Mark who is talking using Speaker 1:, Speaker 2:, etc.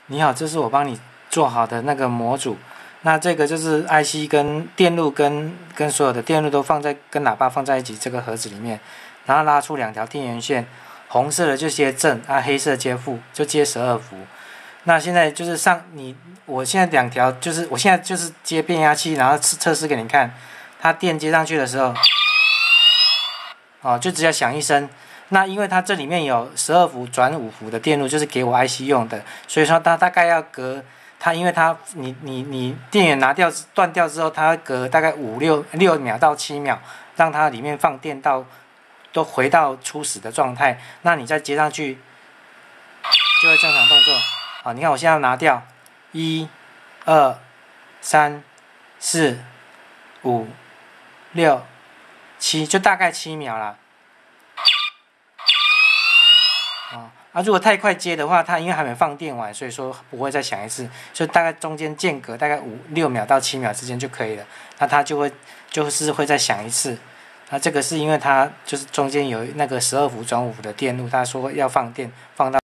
Speaker 1: 你好，这是我帮你做好的那个模组。那这个就是 IC 跟电路跟所有的电路都放在跟喇叭放在一起这个盒子里面，然后拉出2条电源线，红色的就接正，黑色接负，就接12伏。那现在就是我现在2条就是我现在就是接变压器，然后测试给你看，它电接上去的时候，就只要响一声。那因为它这里面有12伏转5伏的电路，就是给我 IC 用的，所以说它大概要隔它，因为它你电源断掉之后，它会隔大概6秒到7秒，让它里面放电都回到初始的状态。那你再接上去，就会正常动作。好，你看我现在要拿掉，1、2、3、4、5、6、7，就大概7秒啦。如果太快接的话，它因为还没放电完，所以说不会再响一次，所以大概中间间隔大概6秒到7秒之间就可以了。那它就是会再响一次。那这个是因为它就是中间有那个12伏转5伏的电路，它说要放电放到